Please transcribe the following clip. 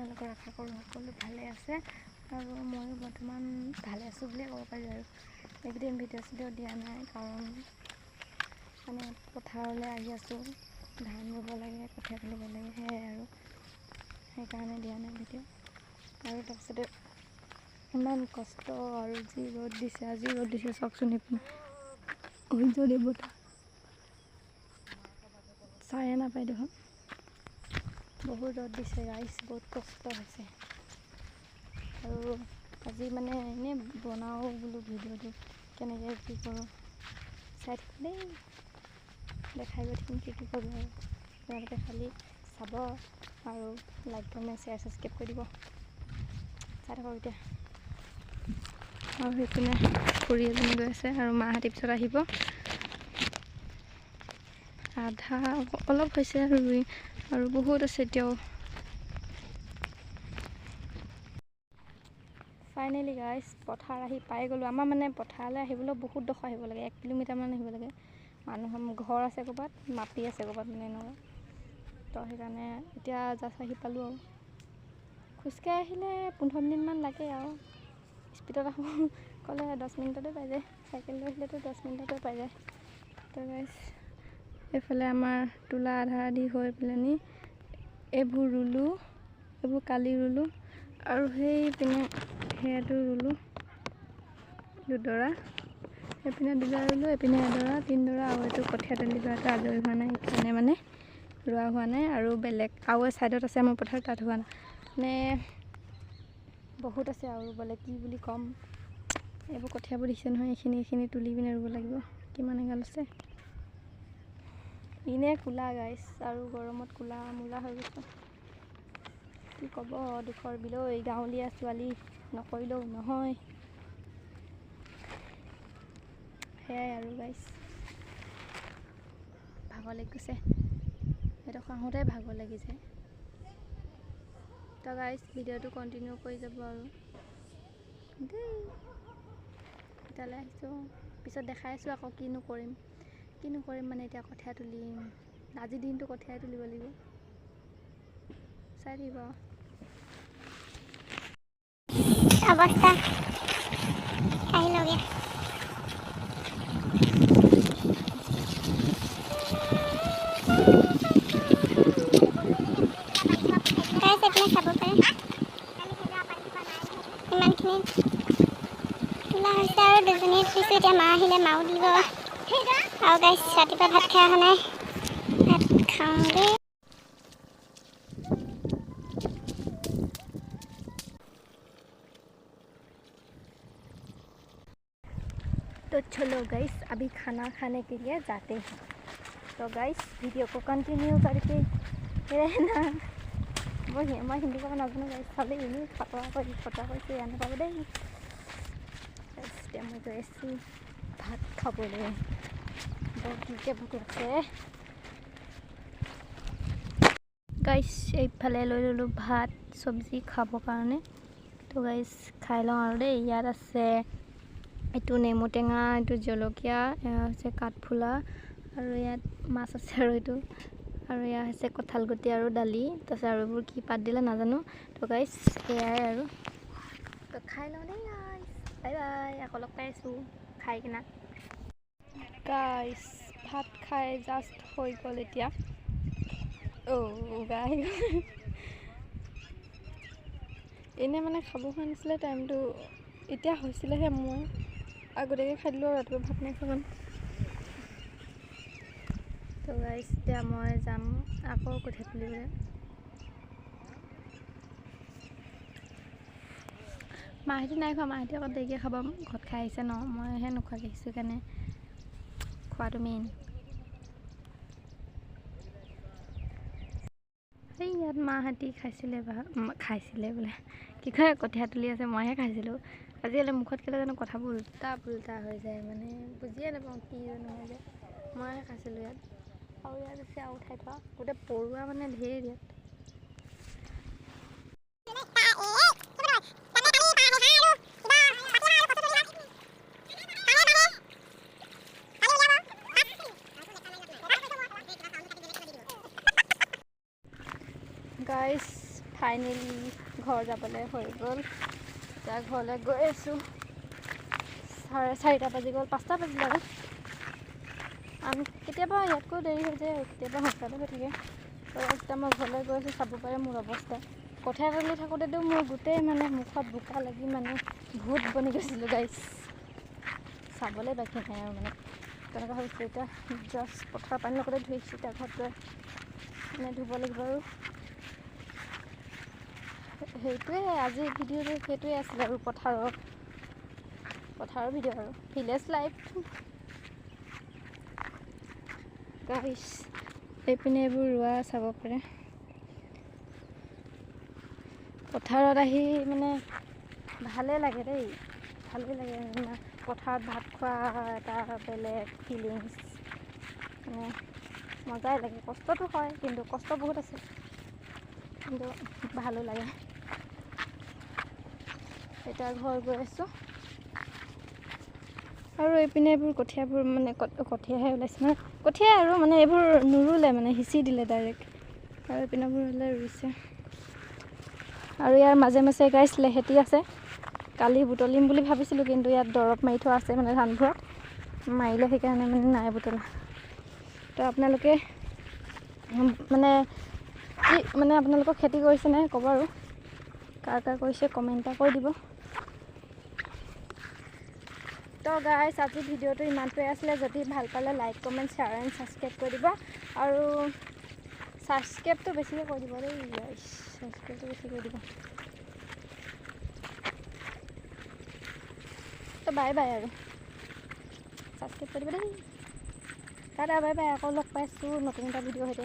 আপোনালোকৰ আশা কৰোঁ সকলো ভালে আছে আৰু ময়ো বৰ্তমান ভালে আছোঁ বুলিয়ে ক'ব পাৰি আৰু এইকেইদিন ভিডিঅ' দিয়া নাই কাৰণ মানে পথাৰলৈ আহি আছোঁ, ধান ৰুব লাগে, কঠীয়া তুলিব লাগে, সেয়াই আৰু সেইকাৰণে দিয়া নাই ভিডিঅ'। আৰু তাৰপিছতে ইমান কষ্ট আৰু যি ৰ'দ দিছে, আজি ৰ'দ দিছে চাওকচোন এইপিনে সূৰ্য দেৱতা চায়ে নাপায় দেখোন, বহুত ৰ'দ দিছে গাইছ, বহুত কষ্ট হৈছে। আৰু আজি মানে এনেই বনাওঁ বোলো ভিডিঅ'টো কেনেকৈ কি কৰোঁ চাই থাকোঁ দেই, দেখাই গৈ থাকিম কি কৰোঁ আৰু আপোনালোকে খালি চাব আৰু লাইক কমেণ্ট শ্বেয়াৰ ছাবস্ক্ৰাইব কৰি দিব। চাই থাকক এতিয়া। আৰু সেইপিনে খুৰী এজনী গৈ আছে আৰু মাহঁতি পিছত আহিব। আধা অলপ হৈছে ৰুই আৰু বহুত আছে এতিয়াও। ফাইনেলি গাইছ পথাৰ আহি পাই গ'লোঁ। আমাৰ মানে পথাৰলৈ আহিবলৈ বহুত ডোখৰ আহিব লাগে, 1 কিলোমিটাৰমান আহিব লাগে। মানুহৰ ঘৰ আছে ক'ৰবাত, মাটি আছে ক'ৰবাত, মানে এনেকুৱা। তো সেইকাৰণে এতিয়া জাষ্ট আহি পালোঁ আৰু খোজকাঢ়ি আহিলে 15 মিনিটমান লাগে আৰু স্পীডত আহোঁ ক'লে 10 মিনিটতে পাই যায়, চাইকেল লৈ আহিলেতো 10 মিনিটতে পাই যায়। তো গাইছ এইফালে আমাৰ তোলা আধা আধি হৈ পেলানি এইবোৰ ৰুলোঁ, এইবোৰ কালি ৰুলোঁ আৰু সেইপিনে সেয়াটো ৰুলোঁ দুডৰা, এইপিনে দুডৰা ৰুলোঁ, এইপিনে এডৰা, 3 ডৰা আৰু এইটো কঠীয়া তুলি থোৱাটো আজৰি হোৱা নাই, সেইকাৰণে মানে ৰোৱা হোৱা নাই। আৰু বেলেগ আৰু ছাইডত আছে আমাৰ পথাৰ, তাত হোৱা নাই, মানে বহুত আছে আৰু ৰুবলৈ, কি বুলি ক'ম। এইবোৰ কঠীয়াবোৰ দিছে নহয়, এইখিনি তুলি পিনে ৰুব লাগিব, কিমান এগাল আছে। এনেই ক'লা গাইছ আৰু গৰমত ক'লা মূলা হৈ গৈছোঁ, কি ক'ব, দুখৰ বিলৈ গাঁৱলীয়া ছোৱালী নকৰিলেও নহয়, সেয়াই আৰু গাইছ। ভাগৰ লাগি গৈছে, সেইটো আহোঁতে ভাগৰ লাগি যায়। তো গাইছ ভিডিঅ'টো কণ্টিনিউ কৰি যাব আৰু দেই। এতিয়ালৈ আহিছোঁ, পিছত দেখাই আছোঁ আকৌ কিনো কৰিম মানে এতিয়া কঠীয়া তুলিম, আজিৰ দিনটো কঠীয়াই তুলিব লাগিব, চাই থাকিব। অৱস্থা আহিলগে এইপিনে চাব পাৰে, ইমানখিনি তোলা হৈছে আৰু 2 জনীয়ে তুলিছোঁ। এতিয়া মা আহিলে মাও তুলিব। আৰু গাইছ ৰাতিপুৱা ভাত খাই অহা নাই, ভাত খাওঁ দেই। तो चलो गाइस अभी खाना खाने के लिए जाते हैं। तो गाइस वीडियो को कंटिन्यू करके रहना। मैं हिंदी कब नाजानो गाइस, खाली इन्हें फटा कर आने पाब दे। मैं गई आছোঁ भात खाবলৈ, बहुत जोरকৈ भूक লাগছে গাইছ। এইফালে লৈ ল'লোঁ ভাত চব্জি খাবৰ কাৰণে। তো গাইছ খাই লওঁ আৰু দেই। ইয়াত আছে এইটো নেমু টেঙা, এইটো জলকীয়া, এয়া হৈছে কাঠফুলা, আৰু ইয়াত মাছ আছে আৰু এইটো, আৰু এয়া হৈছে কঁঠাল গুটি আৰু দালি, তাৰপিছত আৰু এইবোৰ কি পাত দিলে নাজানো। তো গাইছ সেয়াই আৰু, তো খাই লওঁ দেই গাইছ, বাই বাই, আকৌ লগ পাই আছোঁ খাই কিনা। গাইছ ভাত খাই জাষ্ট হৈ গ'ল এতিয়া। গাই এনেই মানে খাব হোৱা নাছিলে টাইমটো, এতিয়া হৈছিলেহে। মই আগতীয়াকৈ খাই দিলোঁ আৰু ৰাতিপুৱা ভাত নাই খোৱা। তো গাইছ এতিয়া মই যাম আকৌ কঠীয়া তুলিবলৈ। মাহঁতি নাই খোৱা, মাহঁতি আকৌ দেৰিকৈ খাব, ঘৰত খাই আহিছে ন, মইহে নোখোৱাকৈ আহিছোঁ, কাৰণে খোৱাটো মেইন। সেই ইয়াত মাহঁতি খাইছিলে বোলে, কি কয় কঠীয়া তুলি আছে, মইহে খাইছিলোঁ। আজিকালি মুখত কেলৈ জানো কথাবোৰ উল্টা পুল্টা হৈ যায়, মানে বুজিয়ে নাপাওঁ কি জানো হৈ যায়। মইহে খাইছিলোঁ ইয়াত, আৰু ইয়াত আছে আৰু উঠাই থোৱা, গোটেই পৰুৱা মানে ধেৰ ইয়াত। গাইছ ফাইনেলি ঘৰ যাবলৈ হৈ গ'ল। এতিয়া ঘৰলৈ গৈ আছোঁ। 4:30 বাজি গ'ল, 5টা বাজিলে আৰু কেতিয়াবা ইয়াতকৈ দেৰি হৈ যায়, কেতিয়াবা সোনকালে হৈ থাকে। তো এতিয়া মই ঘৰলৈ গৈ আছোঁ। চাব পাৰে মোৰ অৱস্থা। কঠীয়া তুলি থাকোঁতেতো মোৰ গোটেই মানে মুখত বোকা লাগি মানে ভূত বনি গৈছিলোঁ গাইছ। চাবলৈ বাকী নাই আৰু মানে তেনেকুৱা হৈছিলোঁ। এতিয়া জাষ্ট পথাৰ পানীৰ লগতে ধুই আহিছোঁ। এতিয়া ঘৰত গৈ মানে ধুব লাগিব আৰু সেইটোৱে আজি ভিডিঅ'টো সেইটোৱে আছিলে আৰু পথাৰৰ ভিডিঅ' আৰু ভিলেজ লাইফ গাইছ। এইপিনে এইবোৰ ৰোৱা চাব পাৰে। পথাৰত আহি মানে ভালেই লাগে দেই, ভালেই লাগে মানে পথাৰত ভাত খোৱা এটা বেলেগ ফিলিংছ, মানে মজাই লাগে। কষ্টটো হয়, কিন্তু কষ্ট বহুত আছে, কিন্তু ভালো লাগে। এতিয়া ঘৰ গৈ আছোঁ আৰু এইপিনে এইবোৰ কঠীয়াবোৰ মানে কঠীয়াহে ওলাইছে, মানে কঠীয়া আৰু মানে এইবোৰ নুৰুলে মানে সিঁচি দিলে ডাইৰেক্ট, আৰু এইপিনেবোৰ হ'লে ৰুইছে। আৰু ইয়াৰ মাজে মাজে গাইছ লেহেতি আছে। কালি বুটলিম বুলি ভাবিছিলোঁ, কিন্তু ইয়াত দৰৱ মাৰি থোৱা আছে মানে ধানবোৰত মাৰিলে, সেইকাৰণে মানে নাই বুটলা। তো আপোনালোকে মানে কি মানে আপোনালোকৰ খেতি কৰিছেনে ক'ব, আৰু কাৰ কৰিছে কমেণ্ট এটা কৰি দিব। তো গাইছ আজি ভিডিঅ'টো ইমানটোৱে আছিলে। যদি ভাল পালে like comment share and subscribe কৰি দিব, আৰু ছাবস্ক্ৰাইবটো বেছিকৈ কৰি দিব দেই গাইছ, ছাবস্ক্ৰাইবটো বেছি কৰি দিব। তো বাই বাই, আৰু ছাবস্ক্ৰাইব কৰি দিব দেই। Tata bye bye. আকৌ লগ পাইছোঁ নতুন এটা ভিডিঅ' সৈতে।